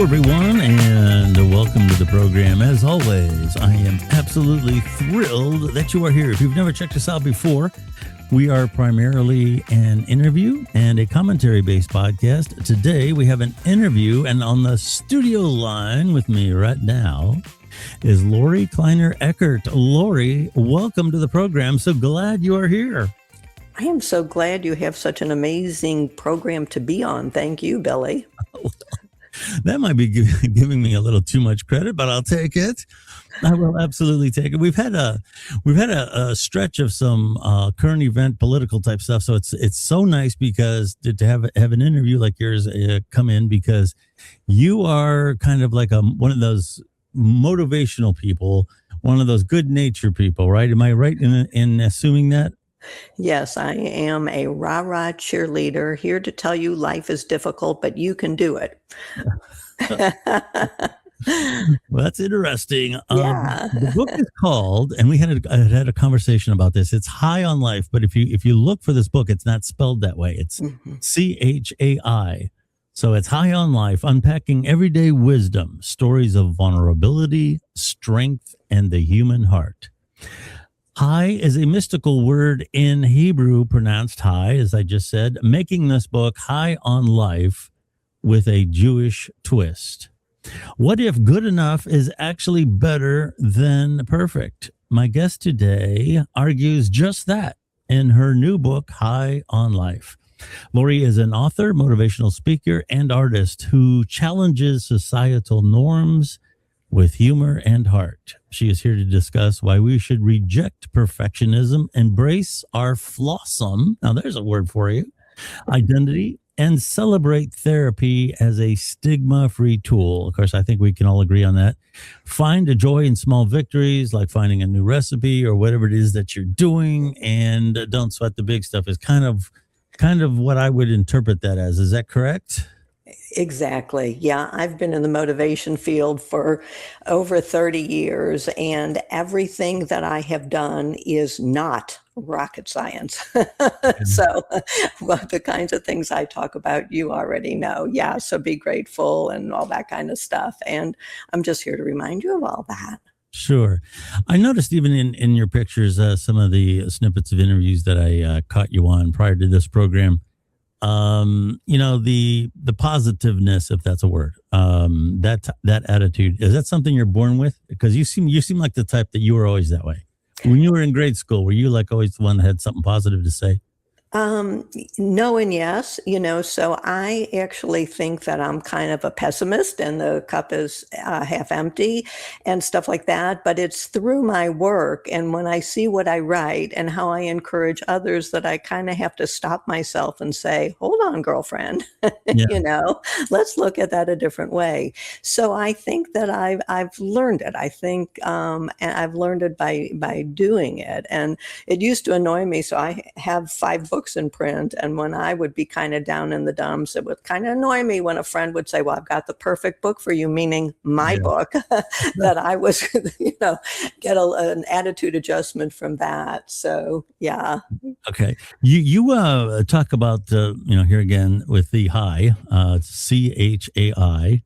everyone, and welcome to the program. As always, I am absolutely thrilled that you are here. If you've never checked us out before, we are primarily an interview and a commentary-based podcast. Today, we have an interview, and on the studio line with me right now is Lorie Kleiner Eckert. Lorie, welcome to the program. So glad you are here. I am so glad you have such an amazing program to be on. Thank you, Billy. That might be giving me a little too much credit, but I'll take it. I will absolutely take it. We've had a stretch of some current event political type stuff, so it's so nice because to have an interview like yours come in, because you are kind of like one of those motivational people, one of those good nature people, right? Am I right in assuming that? Yes, I am a rah-rah cheerleader here to tell you life is difficult, but you can do it. Well, that's interesting. Yeah. The book is called, and we had a conversation about this. It's High on Life, but if you look for this book, it's not spelled that way. It's CHAI. So it's High on Life, unpacking everyday wisdom, stories of vulnerability, strength, and the human heart. High is a mystical word in Hebrew, pronounced high, as I just said, making this book High on Life with a Jewish twist. What if good enough is actually better than perfect? My guest today argues just that in her new book, High on Life. Lorie is an author, motivational speaker, and artist who challenges societal norms with humor and heart. She is here to discuss why we should reject perfectionism, embrace our flawsome, now there's a word for you, identity, and celebrate therapy as a stigma-free tool. Of course, I think we can all agree on that. Find a joy in small victories, like finding a new recipe or whatever it is that you're doing, and don't sweat the big stuff is kind of what I would interpret that as. Is that correct? Exactly. Yeah, I've been in the motivation field for over 30 years, and everything that I have done is not rocket science. So well, the kinds of things I talk about, you already know. Yeah, so be grateful and all that kind of stuff. And I'm just here to remind you of all that. Sure. I noticed even in your pictures, some of the snippets of interviews that I caught you on prior to this program, the positiveness, if that's a word, that attitude, is that something you're born with? Because you seem like the type that you were always that way. When you were in grade school, were you like always the one that had something positive to say? No and yes, so I actually think that I'm kind of a pessimist and the cup is half empty and stuff like that. But it's through my work and when I see what I write and how I encourage others that I kind of have to stop myself and say, hold on, girlfriend, Yeah. let's look at that a different way. So I think that I've learned it. I think and I've learned it by doing it. And it used to annoy me. So I have 5 books in print. And when I would be kind of down in the dumps, it would kind of annoy me when a friend would say, well, I've got the perfect book for you, meaning my book, that I was, get an attitude adjustment from that. So, yeah. Okay. You talk about, here again with the high, CHAI.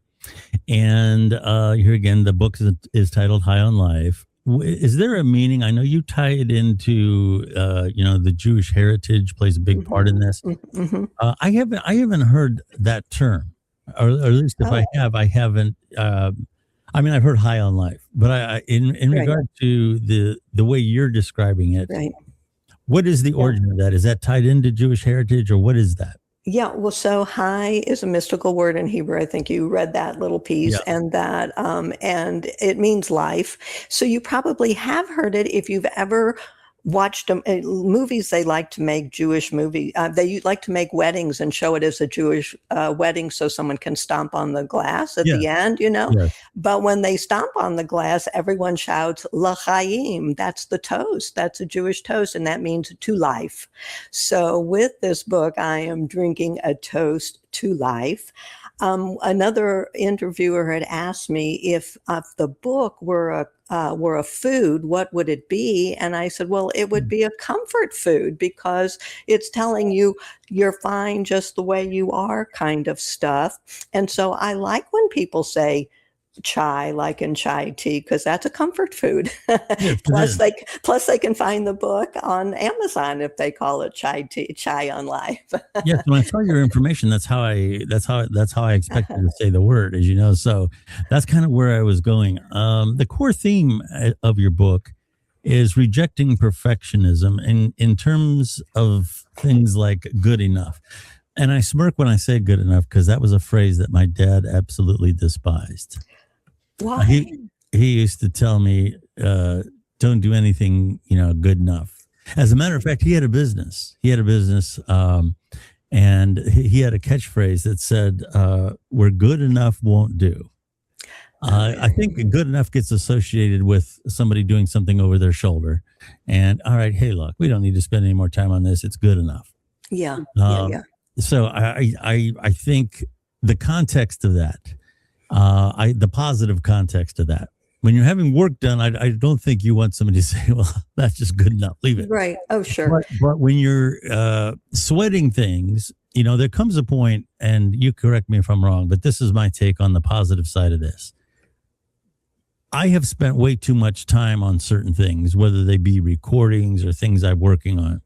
And here again, the book is titled High on Life. Is there a meaning? I know you tie it into, the Jewish heritage plays a big part in this. Mm-hmm. I haven't heard that term, or at least if I haven't. I've heard High on Life, but in Right. regard to the way you're describing it, Right. what is the origin of that? Is that tied into Jewish heritage, or what is that? Yeah, well, so high is a mystical word in Hebrew. I think you read that little piece, Yeah. and that, and it means life. So you probably have heard it if you've ever watched movies. They like to make Jewish movie. They like to make weddings and show it as a Jewish wedding, so someone can stomp on the glass at the end. Yes. But when they stomp on the glass, everyone shouts "L'chaim." That's the toast. That's a Jewish toast, and that means to life. So with this book, I am drinking a toast to life. Another interviewer had asked me if the book were a food, what would it be? And I said, well, it would be a comfort food because it's telling you you're fine just the way you are kind of stuff. And so I like when people say chai, like in chai tea, because that's a comfort food. Yes, it plus, is. they can find the book on Amazon if they call it chai tea, chai on life. Yes, when I saw your information, that's how I expected to say the word, as you know. So that's kind of where I was going. The core theme of your book is rejecting perfectionism in terms of things like good enough. And I smirk when I say good enough because that was a phrase that my dad absolutely despised. Why? He used to tell me, "Don't do anything, good enough." As a matter of fact, he had a business. And he had a catchphrase that said, "Where good enough won't do." I think good enough gets associated with somebody doing something over their shoulder. And all right, hey, look, we don't need to spend any more time on this. It's good enough. Yeah, Um, yeah. so I think the context of that, the positive context of that, when you're having work done, I don't think you want somebody to say, well, that's just good enough. Leave it. Right. Oh, sure. But when you're sweating things, there comes a point, and you correct me if I'm wrong, but this is my take on the positive side of this. I have spent way too much time on certain things, whether they be recordings or things I'm working on.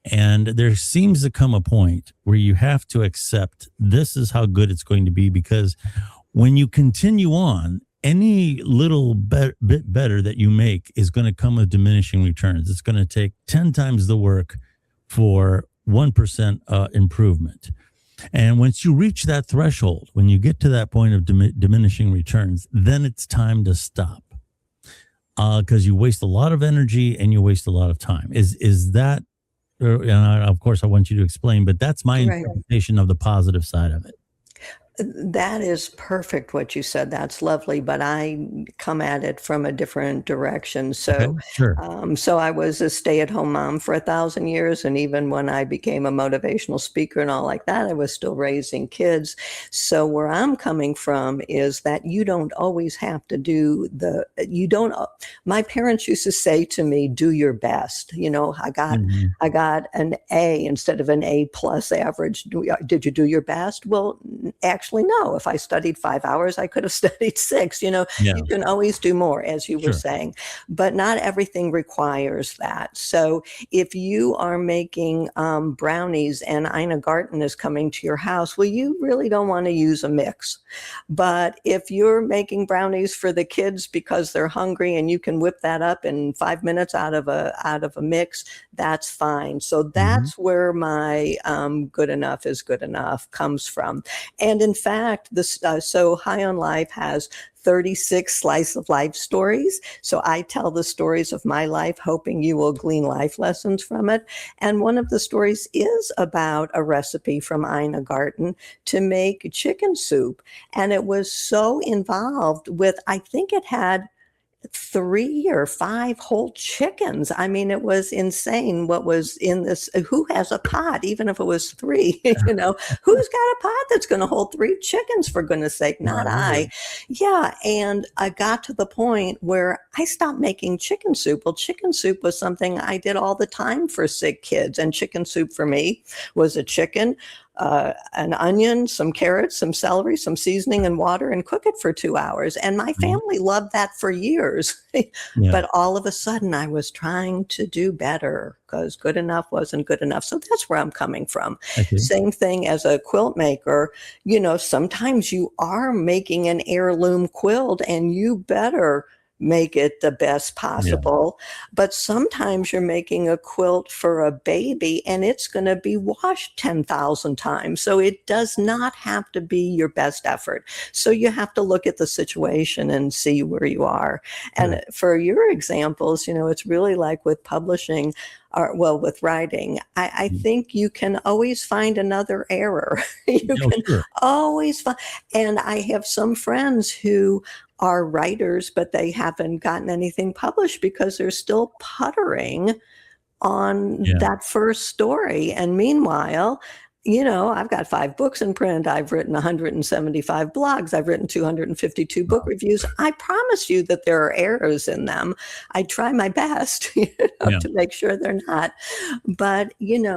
And there seems to come a point where you have to accept this is how good it's going to be, because when you continue on, any little bit better that you make is going to come with diminishing returns. It's going to take 10 times the work for 1% improvement. And once you reach that threshold, when you get to that point of diminishing returns, then it's time to stop, because you waste a lot of energy and you waste a lot of time. Is that, and of course, I want you to explain, but that's my interpretation of the positive side of it. That is perfect what you said. That's lovely, but I come at it from a different direction. So, Okay, sure. so I was a stay-at-home mom for 1,000 years, and even when I became a motivational speaker and all like that, I was still raising kids. So where I'm coming from is that you don't always have to do my parents used to say to me, do your best. I got an A instead of an A plus average. Did you do your best? Well, actually, no. If I studied 5 hours, I could have studied 6. You can always do more, as you were saying, but not everything requires that. So if you are making brownies and Ina Garten is coming to your house, well, you really don't want to use a mix. But if you're making brownies for the kids because they're hungry and you can whip that up in 5 minutes out of a mix, that's fine. So that's where my good enough is good enough comes from. And in fact, so High on Life has 36 slice of life stories. So I tell the stories of my life, hoping you will glean life lessons from it. And one of the stories is about a recipe from Ina Garten to make chicken soup. And it was so involved with, I think it had 3 or 5 whole chickens. I mean, it was insane what was in this. Who has a pot, even if it was 3, who's got a pot that's going to hold 3 chickens, for goodness sake? Not I. Yeah. And I got to the point where I stopped making chicken soup. Well, chicken soup was something I did all the time for sick kids. And chicken soup for me was a chicken, an onion, some carrots, some celery, some seasoning and water, and cook it for 2 hours. And my family loved that for years. But all of a sudden I was trying to do better because good enough wasn't good enough. So that's where I'm coming from. Same thing as a quilt maker. Sometimes you are making an heirloom quilt and you better make it the best possible. But sometimes you're making a quilt for a baby and it's going to be washed 10,000 times. So it does not have to be your best effort. So you have to look at the situation and see where you are. And for your examples, it's really like with publishing, with writing, I think you can always find another error. Always find. And I have some friends who are writers, but they haven't gotten anything published because they're still puttering on that first story. And meanwhile, I've got 5 books in print. I've written 175 blogs. I've written 252 book reviews. I promise you that there are errors in them. I try my best, Yeah. to make sure they're not. But,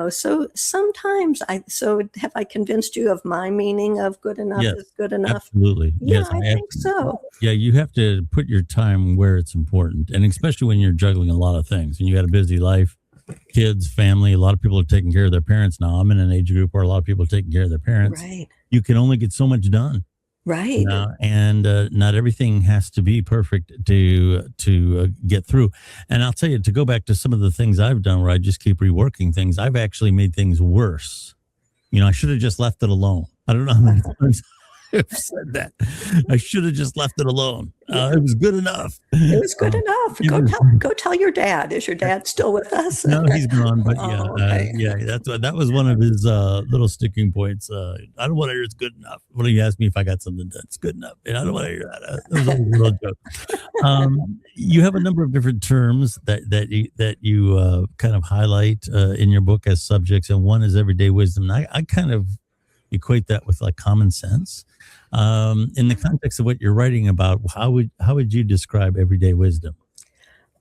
so sometimes have I convinced you of my meaning of good enough Yes, is good enough? absolutely. Yeah, Yes, I think so. Yeah, you have to put your time where it's important. And especially when you're juggling a lot of things and you got a busy life, kids, family. A lot of people are taking care of their parents now. I'm in an age group where a lot of people are taking care of their parents. Right. You can only get so much done. Right. And not everything has to be perfect to get through. And I'll tell you, to go back to some of the things I've done where I just keep reworking things, I've actually made things worse. I should have just left it alone. I don't know how many times I've said that. I should have just left it alone. It was good enough. It was good enough. Go tell your dad. Is your dad still with us? No, he's gone. But yeah, okay. that was one of his little sticking points. I don't want to hear it's good enough. When he asked me if I got something that's good enough, and I don't want to hear that. It was a little joke. You have a number of different terms that you kind of highlight in your book as subjects, and one is everyday wisdom. And I kind of equate that with like common sense. In the context of what you're writing about, how would you describe everyday wisdom?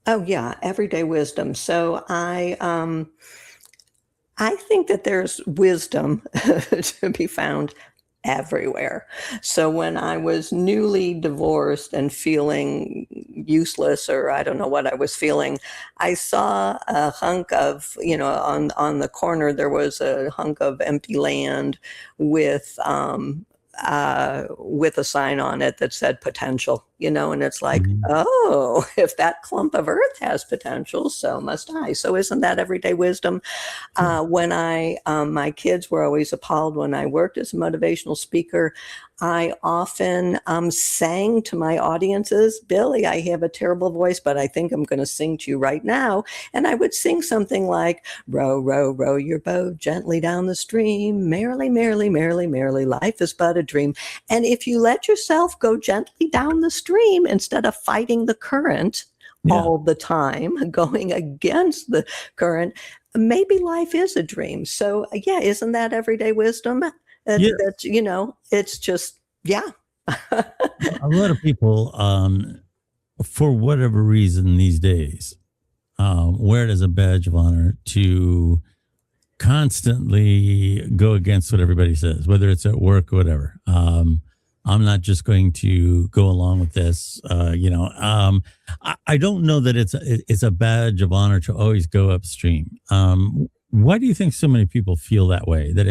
Oh yeah, everyday wisdom. So I think that there's wisdom to be found everywhere. So when I was newly divorced and feeling useless, or I don't know what I was feeling, I saw a hunk of, on the corner there was a hunk of empty land with a sign on it that said potential, and it's like, oh, if that clump of earth has potential, so must I. So isn't that everyday wisdom? When my kids were always appalled when I worked as a motivational speaker, I often sang to my audiences. Billy, I have a terrible voice, but I think I'm going to sing to you right now. And I would sing something like, row, row, row your boat gently down the stream. Merrily, merrily, merrily, merrily, life is but a dream. And if you let yourself go gently down the stream instead of fighting the current all the time, going against the current, maybe life is a dream. So isn't that everyday wisdom? It's just, A lot of people, for whatever reason these days, wear it as a badge of honor to constantly go against what everybody says, whether it's at work or whatever. I'm not just going to go along with this. I don't know that it's a badge of honor to always go upstream. Why do you think so many people feel that way? That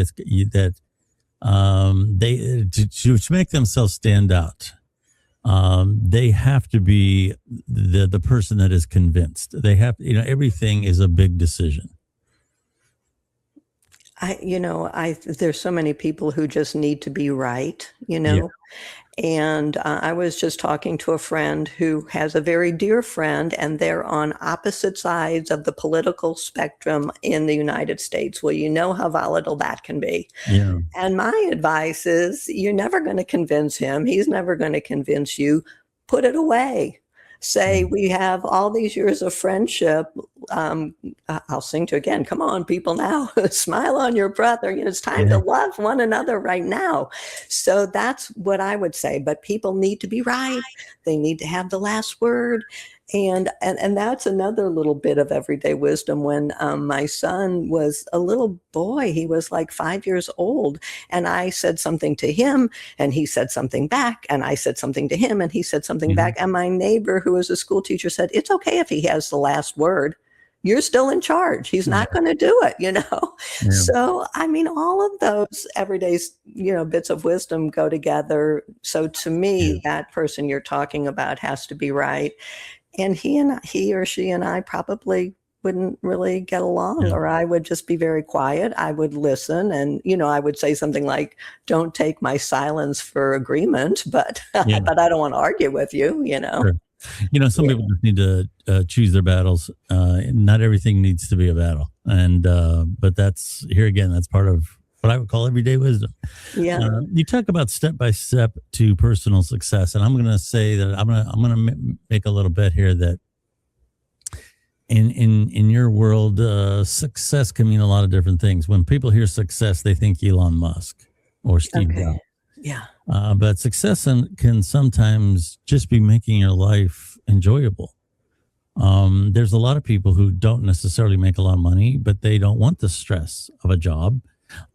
they to make themselves stand out, they have to be the person that is convinced. They have, everything is a big decision. There's so many people who just need to be right, And I was just talking to a friend who has a very dear friend, and they're on opposite sides of the political spectrum in the United States. Well, you know how volatile that can be. Yeah. And my advice is you're never going to convince him. He's never going to convince you. Put it away. Say, we have all these years of friendship. I'll sing to again. Come on, people now. Smile on your brother. It's time to love one another right now. So that's what I would say. But people need to be right. They need to have the last word. And that's another little bit of everyday wisdom. When my son was a little boy, he was like 5 years old, and I said something to him, and he said something back, and I said something to him, and he said something back. And my neighbor, who was a school teacher, said, it's okay if he has the last word. You're still in charge. He's not going to do it, Yeah. So, all of those everyday, bits of wisdom go together. So to me, that person you're talking about has to be right. And he or she and I probably wouldn't really get along, or I would just be very quiet. I would listen, and I would say something like, "Don't take my silence for agreement," but but I don't want to argue with you. Sure. Some people just need to choose their battles. Not everything needs to be a battle, and but that's part of what I would call everyday wisdom. Yeah. You talk about step by step to personal success, and I'm going to say that I'm going to make a little bet here that in your world, success can mean a lot of different things. When people hear success, they think Elon Musk or Steve Okay. Jobs. Yeah. But success can sometimes just be making your life enjoyable. There's a lot of people who don't necessarily make a lot of money, but they don't want the stress of a job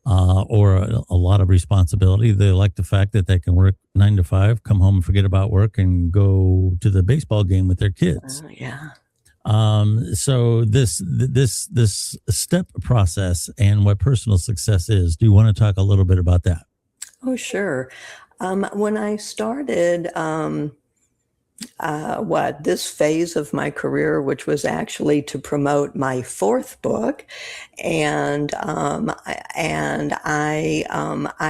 or a lot of responsibility. They like the fact that they can work 9 to 5, come home and forget about work and go to the baseball game with their kids. Yeah. So this step process and what personal success is, do you want to talk a little bit about that? Oh, sure. When I started, this phase of my career, which was actually to promote my fourth book, and I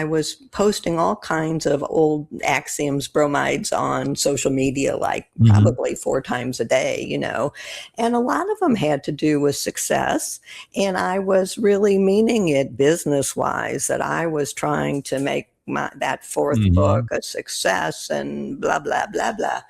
was posting all kinds of old axioms, bromides on social media, like probably 4 times a day, and a lot of them had to do with success, and I was really meaning it business wise, that I was trying to make that fourth book a success and blah blah blah blah.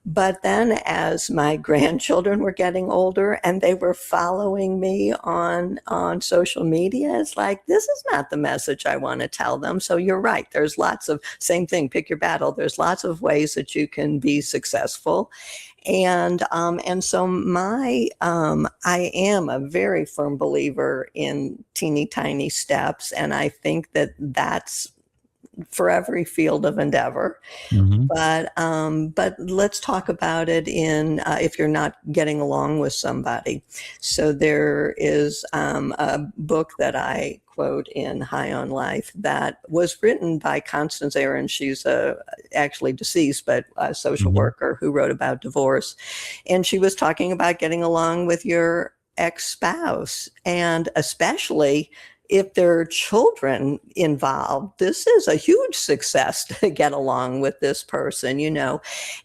But then as my grandchildren were getting older and they were following me on social media, it's like, this is not the message I want to tell them. So you're right. There's lots of, same thing, pick your battle. There's lots of ways that you can be successful. And so I am a very firm believer in teeny tiny steps. And I think that that's for every field of endeavor. But let's talk about it in if you're not getting along with somebody. So there is a book that I quote in High on Life that was written by Constance Aaron. She's actually deceased, but a social worker who wrote about divorce. And she was talking about getting along with your ex-spouse, and especially if there are children involved, this is a huge success to get along with this person,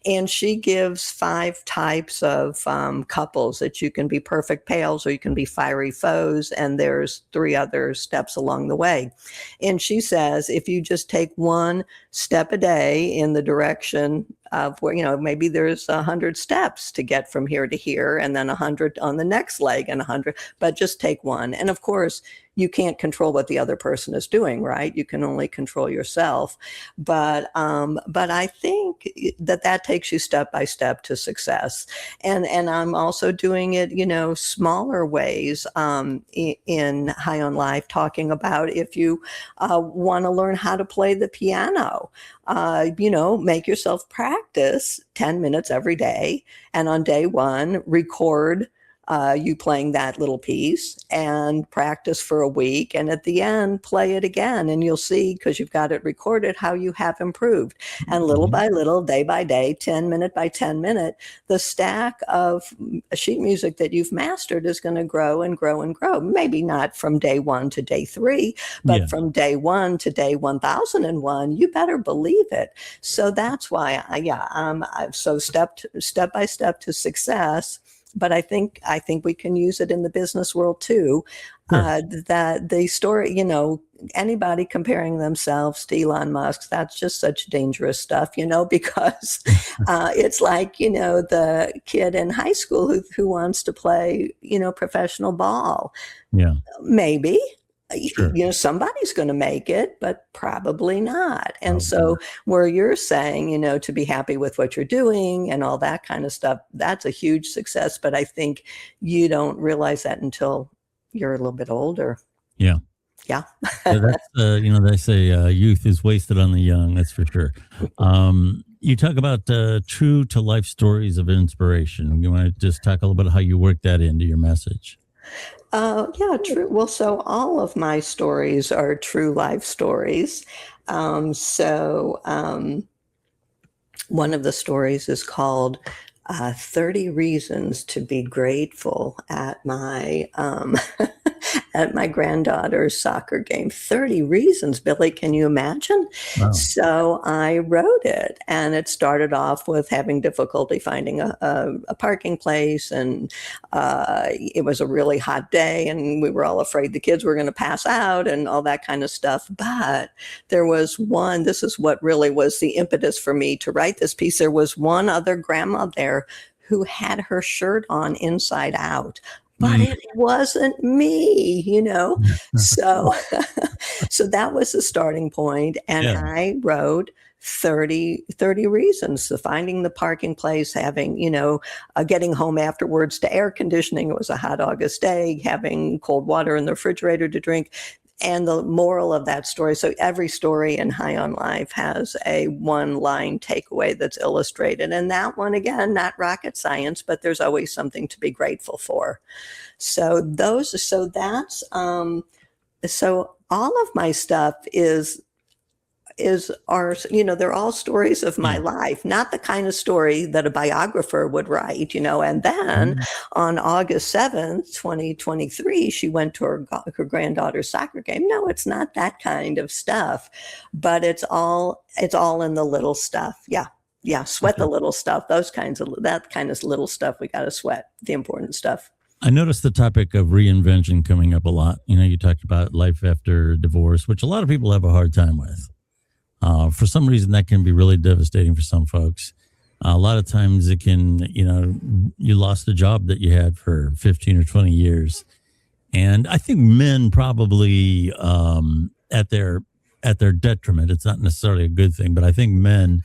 And she gives 5 types of couples that you can be perfect pals or you can be fiery foes. And there's 3 other steps along the way. And she says, if you just take 1 step a day in the direction of where, maybe there's 100 steps to get from here to here, and then 100 on the next leg and 100, but just take 1. And of course, you can't control what the other person is doing, right? You can only control yourself. But I think that takes you step by step to success. And I'm also doing it, smaller ways in High on Life, talking about if you want to learn how to play the piano, make yourself practice 10 minutes every day. And on day 1, record you playing that little piece and practice for a week. And at the end, play it again. And you'll see, because you've got it recorded, how you have improved. And little by little, day by day, 10 minute by 10 minute, the stack of sheet music that you've mastered is going to grow and grow and grow. Maybe not from day 1 to day 3, but from day 1 to day 1001, you better believe it. So that's why, so step by step to success. But I think we can use it in the business world too. That the story, anybody comparing themselves to Elon Musk, that's just such dangerous stuff, because it's like, the kid in high school who wants to play, professional ball. Yeah. Maybe. Sure. Somebody's going to make it, but probably not. And so where you're saying, to be happy with what you're doing and all that kind of stuff, that's a huge success. But I think you don't realize that until you're a little bit older. Yeah. Yeah. So that's, they say youth is wasted on the young. That's for sure. You talk about true to life stories of inspiration. You want to just talk a little bit how you work that into your message? Yeah, true. Well, so all of my stories are true life stories. One of the stories is called 30 Reasons to Be Grateful at my at my granddaughter's soccer game. 30 reasons, Billy, can you imagine? Wow. So I wrote it, and it started off with having difficulty finding a parking place, and it was a really hot day, and we were all afraid the kids were going to pass out and all that kind of stuff. But there was one, this is what really was the impetus for me to write this piece. There was one other grandma there who had her shirt on inside out. But it wasn't me, So, so that was the starting point. And Yeah. I wrote 30 reasons. So finding the parking place, having, getting home afterwards to air conditioning. It was a hot August day, having cold water in the refrigerator to drink. And the moral of that story. So every story in High on Life has a one-line takeaway that's illustrated. And that one, again, not rocket science, but there's always something to be grateful for. So so all of my stuff they're all stories of my life, not the kind of story that a biographer would write, and then on August 7th, 2023, she went to her granddaughter's soccer game. No, it's not that kind of stuff, but it's all in the little stuff. Yeah. Sweat the little stuff, that kind of little stuff. We got to sweat the important stuff. I noticed the topic of reinvention coming up a lot. You talked about life after divorce, which a lot of people have a hard time with. For some reason, that can be really devastating for some folks. A lot of times it can, you lost a job that you had for 15 or 20 years. And I think men probably at their detriment, it's not necessarily a good thing, but I think men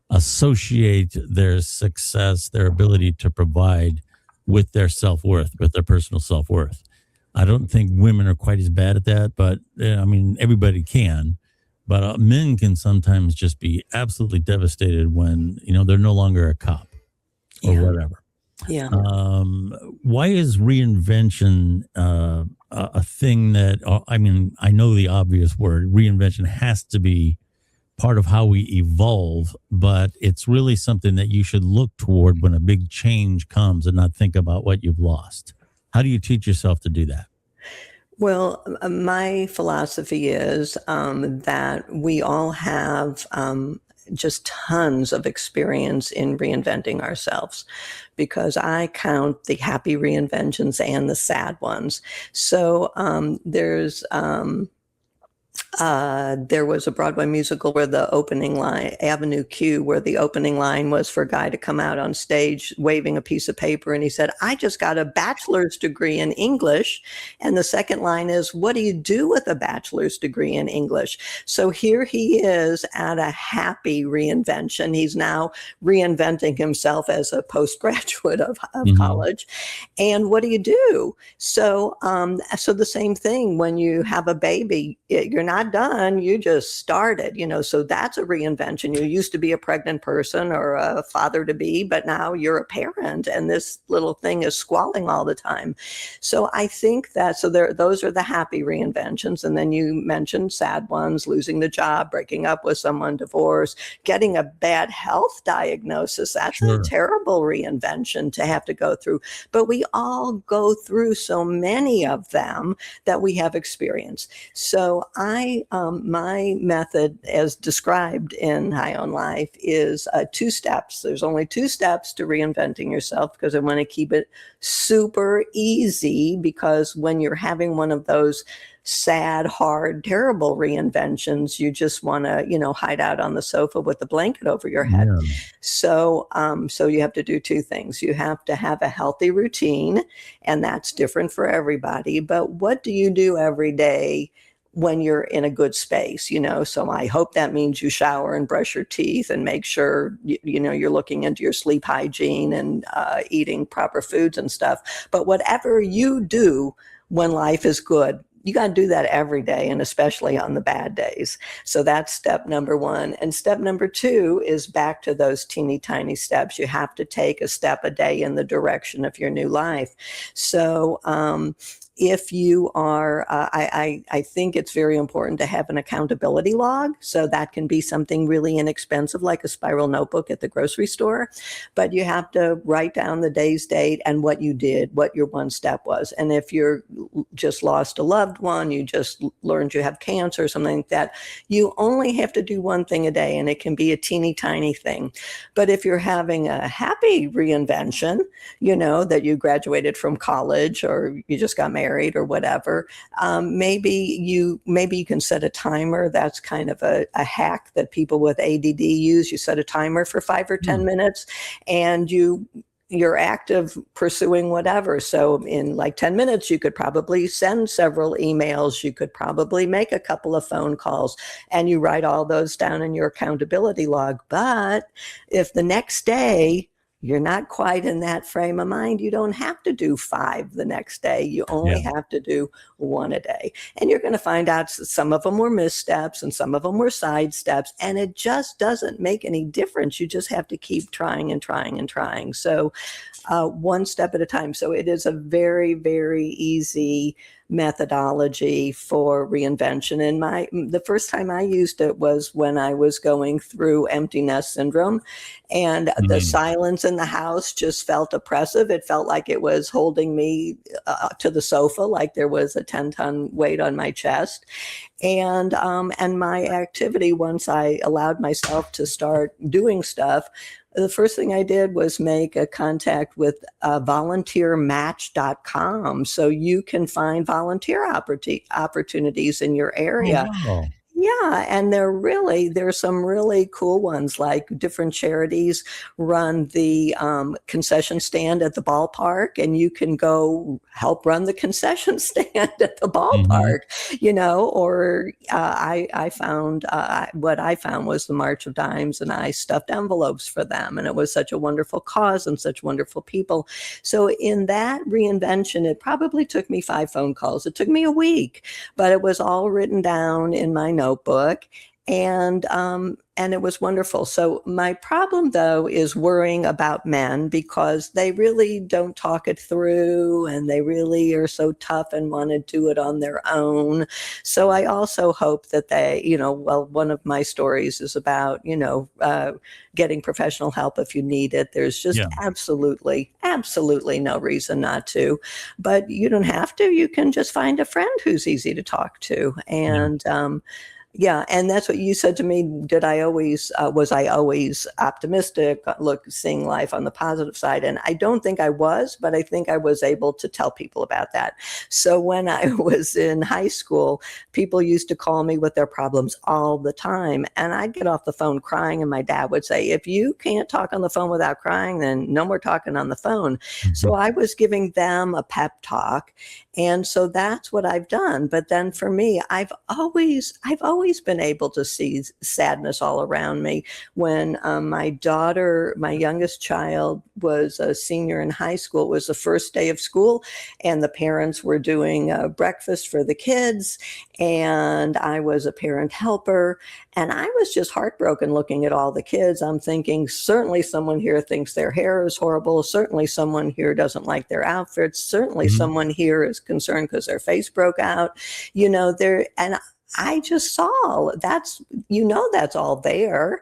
associate their success, their ability to provide with their self-worth, with their personal self-worth. I don't think women are quite as bad at that, but everybody can. But men can sometimes just be absolutely devastated when, they're no longer a cop or whatever. Yeah. Why is reinvention a thing that, I know the obvious word, reinvention has to be part of how we evolve, but it's really something that you should look toward when a big change comes and not think about what you've lost. How do you teach yourself to do that? Well, my philosophy is that we all have just tons of experience in reinventing ourselves, because I count the happy reinventions and the sad ones. So there was a Broadway musical where the opening line, Avenue Q, where the opening line was for a guy to come out on stage waving a piece of paper. And he said, "I just got a bachelor's degree in English." And the second line is, "What do you do with a bachelor's degree in English?" So here he is at a happy reinvention. He's now reinventing himself as a postgraduate of college. And what do you do? So the same thing when you have a baby, you're not done, you just started, so that's a reinvention. You used to be a pregnant person or a father to be, but now you're a parent and this little thing is squalling all the time. So I think that, those are the happy reinventions. And then you mentioned sad ones: losing the job, breaking up with someone, divorce, getting a bad health diagnosis. That's a terrible reinvention to have to go through. But we all go through so many of them that we have experience. So my method, as described in High on Life, is 2 steps. There's only 2 steps to reinventing yourself, because I want to keep it super easy, because when you're having one of those sad, hard, terrible reinventions, you just want to, hide out on the sofa with a blanket over your head. Yeah. So you have to do 2 things. You have to have a healthy routine, and that's different for everybody. But what do you do every day when you're in a good space, So I hope that means you shower and brush your teeth and make sure, you're looking into your sleep hygiene and eating proper foods and stuff. But whatever you do when life is good, you got to do that every day, and especially on the bad days. So that's step number 1. And step number 2 is back to those teeny tiny steps. You have to take a step a day in the direction of your new life. So if you are, I think it's very important to have an accountability log. So that can be something really inexpensive, like a spiral notebook at the grocery store. But you have to write down the day's date and what you did, what your one step was. And if you're just lost a loved one, you just learned you have cancer or something like that, you only have to do one thing a day, and it can be a teeny tiny thing. But if you're having a happy reinvention, that you graduated from college or you just got married or whatever, maybe you can set a timer. That's kind of a hack that people with ADD use. You set a timer for 5 or 10 minutes, and you you're active pursuing whatever. So in like 10 minutes, you could probably send several emails. You could probably make a couple of phone calls, and you write all those down in your accountability log. But if the next day you're not quite in that frame of mind, you don't have to do 5 the next day. You only have to do 1 a day. And you're going to find out some of them were missteps and some of them were side steps. And it just doesn't make any difference. You just have to keep trying and trying and trying. So 1 step at a time. So it is a very, very easy methodology for reinvention. And the first time I used it was when I was going through empty nest syndrome, and the silence in the house just felt oppressive. It felt like it was holding me to the sofa, like there was a 10-ton weight on my chest. And my activity, once I allowed myself to start doing stuff, the first thing I did was make a contact with volunteermatch.com, so you can find volunteer opportunities in your area. Oh, wow. Yeah, and there's some really cool ones, like different charities run the concession stand at the ballpark, and you can go help run the concession stand at the ballpark, or I found what I found was the March of Dimes, and I stuffed envelopes for them, and it was such a wonderful cause and such wonderful people. So in that reinvention, it probably took me 5 phone calls. It took me a week, but it was all written down in my notebook, and it was wonderful. So my problem, though, is worrying about men, because they really don't talk it through, and they really are so tough and want to do it on their own. So I also hope that they, one of my stories is about, getting professional help if you need it. There's just absolutely no reason not to. But you don't have to. You can just find a friend who's easy to talk to. And and that's what you said to me. Was I always optimistic, seeing life on the positive side? And I don't think I was, but I think I was able to tell people about that. So when I was in high school, people used to call me with their problems all the time. And I'd get off the phone crying, and my dad would say, if you can't talk on the phone without crying, then no more talking on the phone. Mm-hmm. So I was giving them a pep talk. And so that's what I've done. But then for me, I've always been able to see sadness all around me. When my youngest child, was a senior in high school, it was the first day of school, and the parents were doing breakfast for the kids, and I was a parent helper, and I was just heartbroken looking at all the kids. I'm thinking, certainly someone here thinks their hair is horrible. Certainly someone here doesn't like their outfits. Certainly someone here is concerned because their face broke out. I just saw that's all there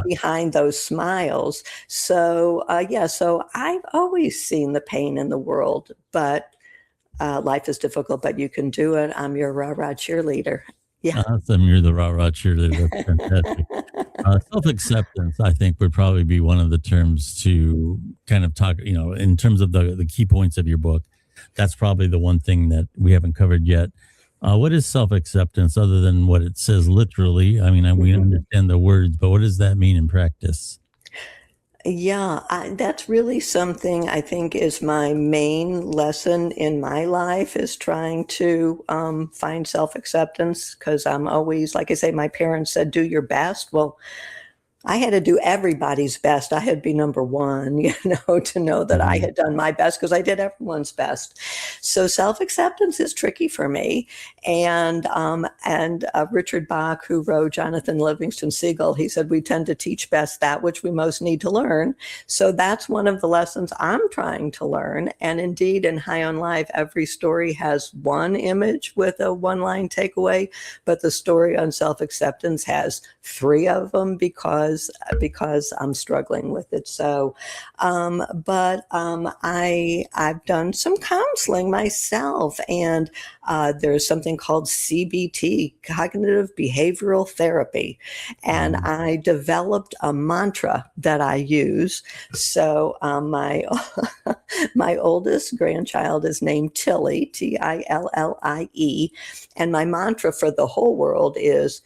behind those smiles. So, so I've always seen the pain in the world, but life is difficult, but you can do it. I'm your rah-rah cheerleader. Yeah. Awesome. You're the rah-rah cheerleader. That's fantastic. Self-acceptance, I think, would probably be one of the terms to kind of talk, in terms of the key points of your book. That's probably the one thing that we haven't covered yet. What is self-acceptance, other than what it says literally? I mean, we understand the words, but what does that mean in practice? Yeah, that's really something I think is my main lesson in my life, is trying to find self-acceptance, because I'm always, like I say, my parents said, do your best. Well, I had to do everybody's best. I had to be number one, to know that I had done my best, because I did everyone's best. So self-acceptance is tricky for me. And Richard Bach, who wrote Jonathan Livingston Seagull, he said, we tend to teach best that which we most need to learn. So that's one of the lessons I'm trying to learn. And indeed, in High on Life, every story has one image with a one-line takeaway, but the story on self-acceptance has 3 of them, because I'm struggling with it. So, I've done some counseling myself, and there's something called CBT, cognitive behavioral therapy. And I developed a mantra that I use. So my oldest grandchild is named Tilly, Tillie, and my mantra for the whole world is,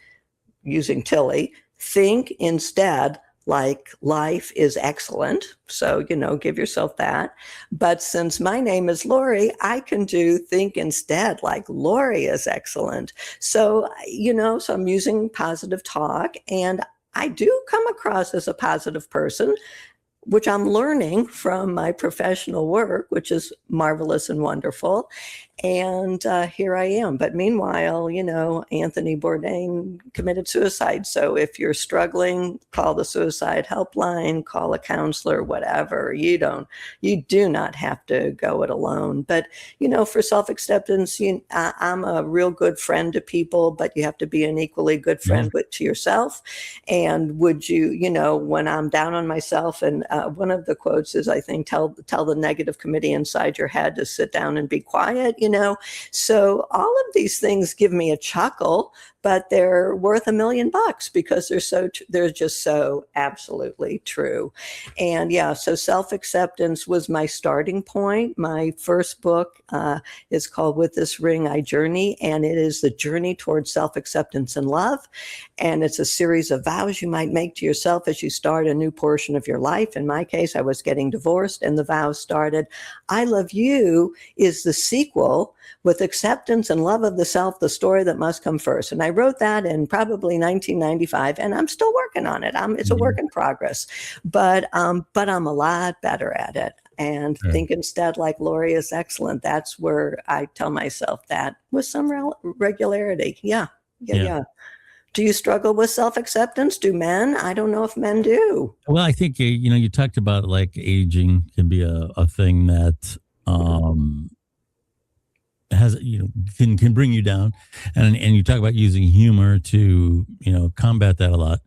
using Tilly, think instead like life is excellent. So, give yourself that. But since my name is Lorie, I can do think instead like Lorie is excellent. So, so I'm using positive talk, and I do come across as a positive person, which I'm learning from my professional work, which is marvelous and wonderful. And here I am. But meanwhile, Anthony Bourdain committed suicide. So if you're struggling, call the suicide helpline, call a counselor, whatever. You do not have to go it alone. But, for self-acceptance, I'm a real good friend to people, but you have to be an equally good friend to yourself. And would you, when I'm down on myself, and one of the quotes is, I think, tell the negative committee inside your head to sit down and be quiet. So all of these things give me a chuckle, but they're worth $1 million because they're just so absolutely true. And so self-acceptance was my starting point. My first book is called With This Ring I Journey, and it is the journey towards self-acceptance and love. And it's a series of vows you might make to yourself as you start a new portion of your life. In my case, I was getting divorced, and the vows started, I love you is the sequel with acceptance and love of the self, the story that must come first. And I wrote that in probably 1995, and I'm still working on it. It's a work in progress, but I'm a lot better at it. And think instead like Lorie is excellent. That's where I tell myself that with some regularity. Yeah. Do you struggle with self-acceptance? Do men? I don't know if men do. Well, I think, you talked about like aging can be a thing that has, can bring you down. And you talk about using humor to, combat that a lot.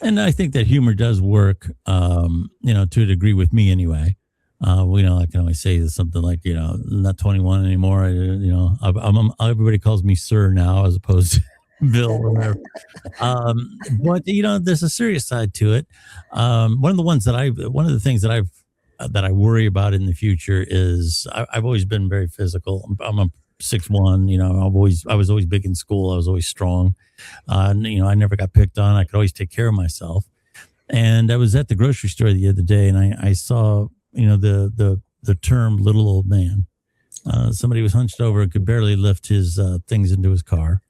And I think that humor does work, to a degree with me anyway. I can always say something like, I'm not 21 anymore. Everybody calls me sir now as opposed to Bill or whatever. But there's a serious side to it. One of the things that I worry about in the future is I've always been very physical. I'm a 6'1", I was always big in school. I was always strong. I never got picked on. I could always take care of myself. And I was at the grocery store the other day, and I saw, the term little old man. Somebody was hunched over and could barely lift his things into his car.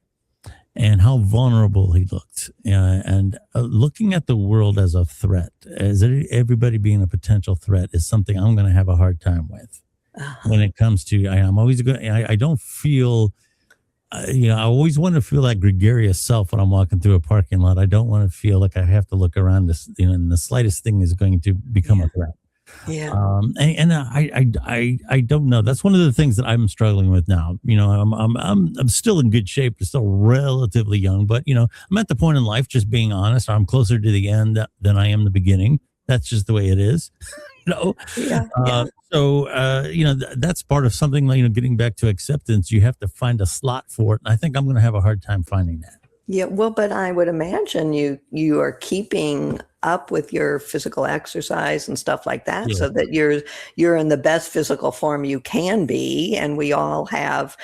And how vulnerable he looked, and looking at the world as a threat, as everybody being a potential threat, is something I'm going to have a hard time with when it comes to. I'm always going. I don't feel. I always want to feel that gregarious self when I'm walking through a parking lot. I don't want to feel like I have to look around. And the slightest thing is going to become a threat. Yeah. I don't know. That's one of the things that I'm struggling with now. I'm still in good shape. I'm still relatively young, but I'm at the point in life, just being honest, I'm closer to the end than I am the beginning. That's just the way it is. That's part of something like, getting back to acceptance. You have to find a slot for it. And I think I'm going to have a hard time finding that. Yeah, well, but I would imagine you are keeping up with your physical exercise and stuff like that, so that you're in the best physical form you can be. And we all have,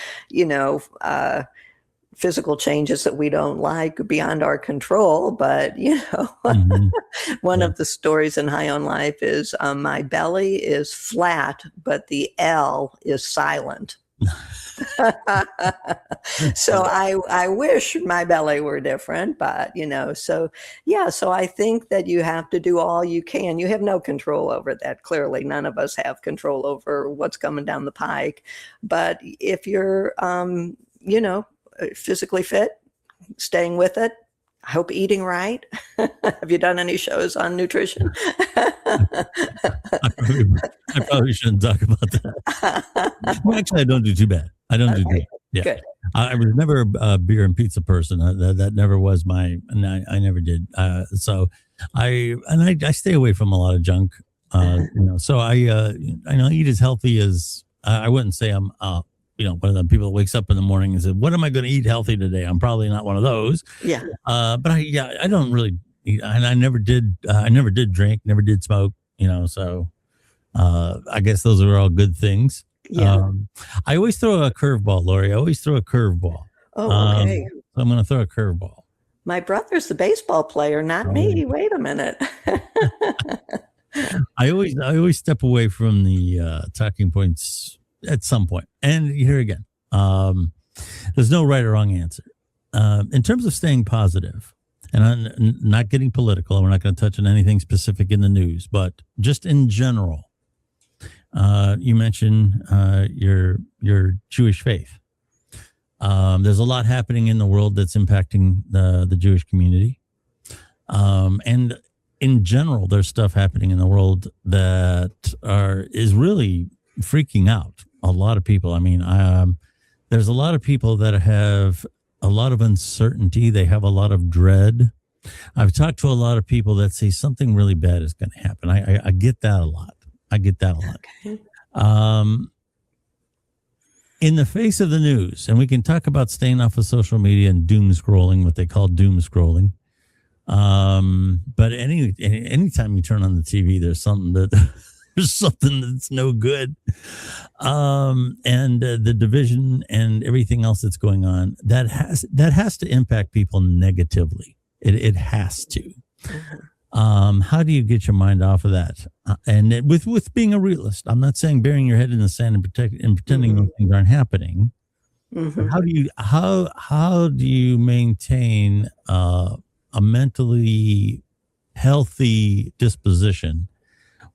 physical changes that we don't like beyond our control. But, one of the stories in High on Life is my belly is flat, but the L is silent. So I wish my belly were different, but so I think that you have to do all you can. You have no control over that. Clearly, none of us have control over what's coming down the pike. But if you're, physically fit, staying with it, I hope eating right. Have you done any shows on nutrition? I probably shouldn't talk about that. Well, actually, I don't do too bad. I don't do good. Yeah. Good. I was never a beer and pizza person. That never was my, and I never did. So I stay away from a lot of junk. So I eat as healthy as I wouldn't say I'm one of the people that wakes up in the morning and says, what am I going to eat healthy today? I'm probably not one of those. Yeah. But I don't really eat, and I never did drink, never did smoke, so I guess those are all good things. Yeah. I always throw a curveball, Lorie. I always throw a curveball. Oh, okay. So I'm going to throw a curveball. My brother's the baseball player, not me. Wait a minute. I always step away from the talking points at some point. And here again, there's no right or wrong answer. In terms of staying positive, and I'm not getting political, we're not going to touch on anything specific in the news, but just in general, you mentioned your Jewish faith. There's a lot happening in the world that's impacting the Jewish community. And in general, there's stuff happening in the world that is really freaking out a lot of people. I mean, there's a lot of people that have a lot of uncertainty. They have a lot of dread. I've talked to a lot of people that say something really bad is going to happen. I get that a lot. Okay. In the face of the news, and we can talk about staying off of social media and doom scrolling, what they call doom scrolling. But anytime you turn on the TV, there's something that's no good. And the division and everything else that's going on, that has to impact people negatively. It has to. How do you get your mind off of that? And with being a realist, I'm not saying burying your head in the sand and pretending those things aren't happening. How do you maintain a mentally healthy disposition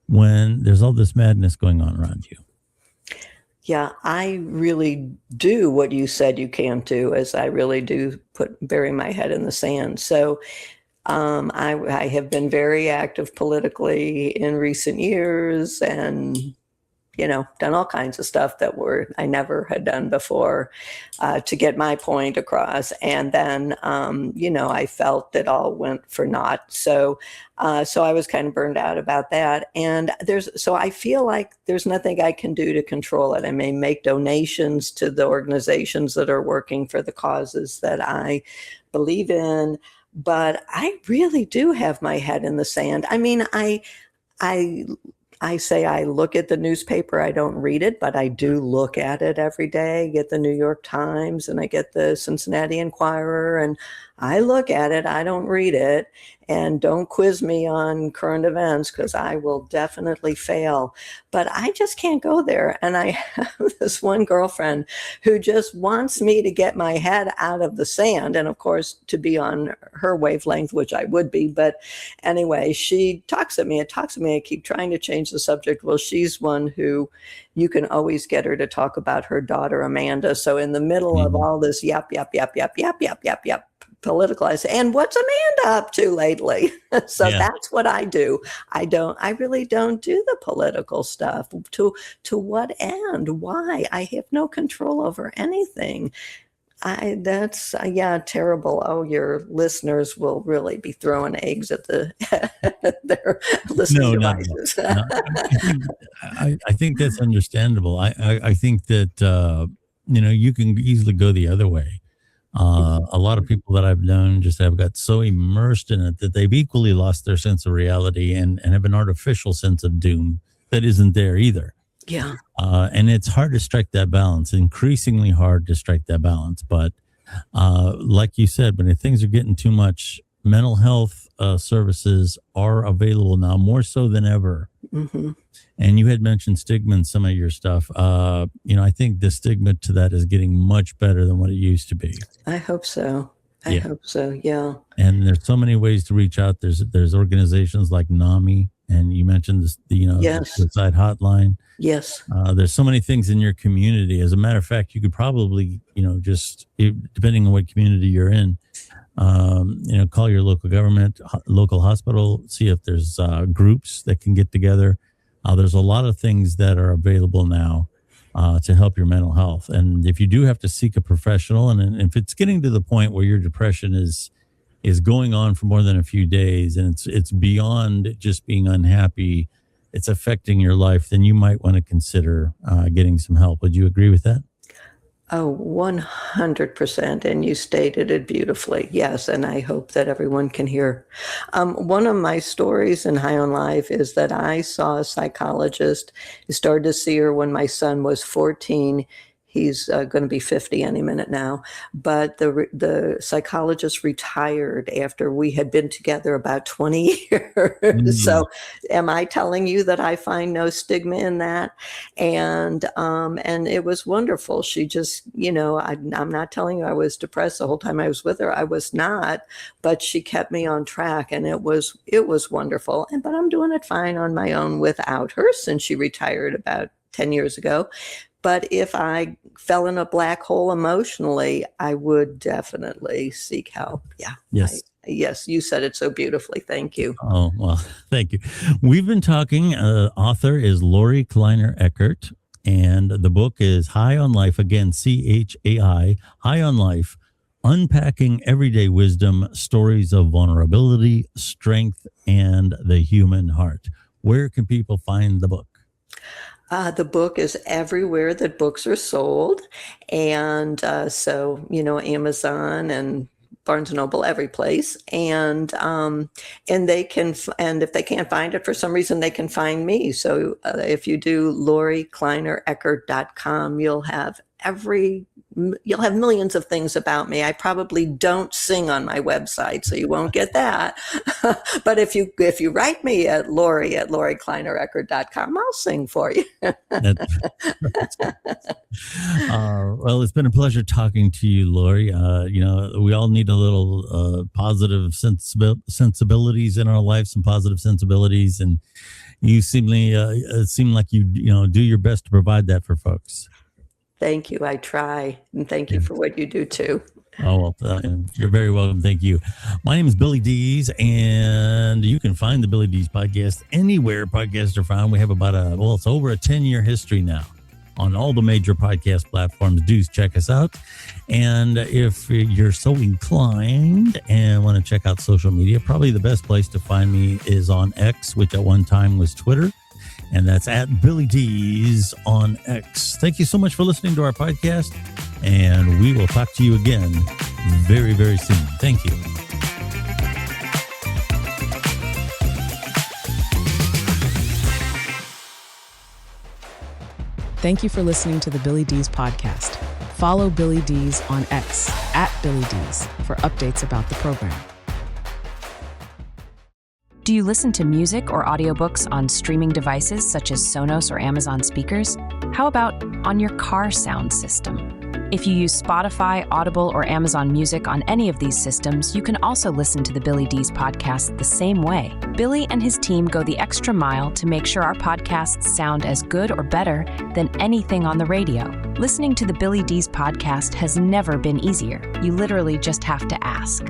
when there's all this madness going on around you? Yeah, I really do what you said you can't do, as I really do bury my head in the sand. So I have been very active politically in recent years, and done all kinds of stuff that I never had done before to get my point across. And then, I felt it all went for naught. So I was kind of burned out about that. And so I feel like there's nothing I can do to control it. I may make donations to the organizations that are working for the causes that I believe in, but I really do have my head in the sand. I mean, I say I look at the newspaper. I don't read it, but I do look at it every day. I get the New York Times and I get the Cincinnati Enquirer, and I look at it. I don't read it. And don't quiz me on current events, because I will definitely fail. But I just can't go there. And I have this one girlfriend who just wants me to get my head out of the sand. And of course, to be on her wavelength, which I would be. But anyway, she talks at me. I keep trying to change the subject. Well, she's one who you can always get her to talk about her daughter, Amanda. So in the middle of all this, yap, politicalized, and what's Amanda up to lately? So that's what I do. I really don't do the political stuff. To what end? Why? I have no control over anything. That's terrible. Oh, your listeners will really be throwing eggs at their listening devices. No. I think that's understandable. I think that you can easily go the other way. A lot of people that I've known just have got so immersed in it that they've equally lost their sense of reality and have an artificial sense of doom that isn't there either. Yeah. And it's hard to strike that balance, increasingly hard to strike that balance. But like you said, when things are getting too much, mental health services are available now more so than ever. And you had mentioned stigma in some of your stuff. I think the stigma to that is getting much better than what it used to be. I hope so. I hope so. Yeah. And there's so many ways to reach out. There's organizations like NAMI, and you mentioned this, the suicide hotline. Yes. There's so many things in your community. As a matter of fact, you could probably, just depending on what community you're in, call your local government, local hospital, see if there's groups that can get together. There's a lot of things that are available now to help your mental health. And if you do have to seek a professional, and if it's getting to the point where your depression is going on for more than a few days, and it's beyond just being unhappy, it's affecting your life, then you might want to consider getting some help. Would you agree with that? Oh, 100%. And you stated it beautifully. Yes. And I hope that everyone can hear. One of my stories in High on Life is that I saw a psychologist. I started to see her when my son was 14. He's going to be 50 any minute now. But the psychologist retired after we had been together about 20 years. So am I telling you that I find no stigma in that? And it was wonderful. She just, I'm not telling you I was depressed the whole time I was with her. I was not, but she kept me on track, and it was wonderful. But I'm doing it fine on my own without her since she retired about 10 years ago. But if I fell in a black hole emotionally, I would definitely seek help. Yeah. Yes. Yes, you said it so beautifully. Thank you. Oh, well, thank you. We've been talking, author is Lorie Kleiner Eckert, and the book is High on Life, again, CHAI, High on Life, Unpacking Everyday Wisdom, Stories of Vulnerability, Strength, and the Human Heart. Where can people find the book? The book is everywhere that books are sold. And so, Amazon and Barnes & Noble, every place. And they can, and if they can't find it for some reason, they can find me. So if you do LorieKleinerEckert.com, you'll have millions of things about me. I probably don't sing on my website, so you won't get that. But if you write me at LorieKleinerEckert.com, I'll sing for you. Well, it's been a pleasure talking to you, Lorie. We all need a little positive sensibilities in our life, some positive sensibilities, and you seem like you do your best to provide that for folks. Thank you. I try. And thank you for what you do too. Oh, well, you're very welcome. Thank you. My name is Billy Dees, and you can find the Billy Dees Podcast anywhere podcasts are found. We have it's over a 10-year history now on all the major podcast platforms. Do check us out. And if you're so inclined and want to check out social media, probably the best place to find me is on X, which at one time was Twitter. And that's at Billy Dees on X. Thank you so much for listening to our podcast. And we will talk to you again very, very soon. Thank you. Thank you for listening to the Billy Dees Podcast. Follow Billy Dees on X at Billy Dees for updates about the program. Do you listen to music or audiobooks on streaming devices such as Sonos or Amazon speakers? How about on your car sound system? If you use Spotify, Audible, or Amazon Music on any of these systems, you can also listen to the Billy Dees Podcast the same way. Billy and his team go the extra mile to make sure our podcasts sound as good or better than anything on the radio. Listening to the Billy Dees Podcast has never been easier. You literally just have to ask.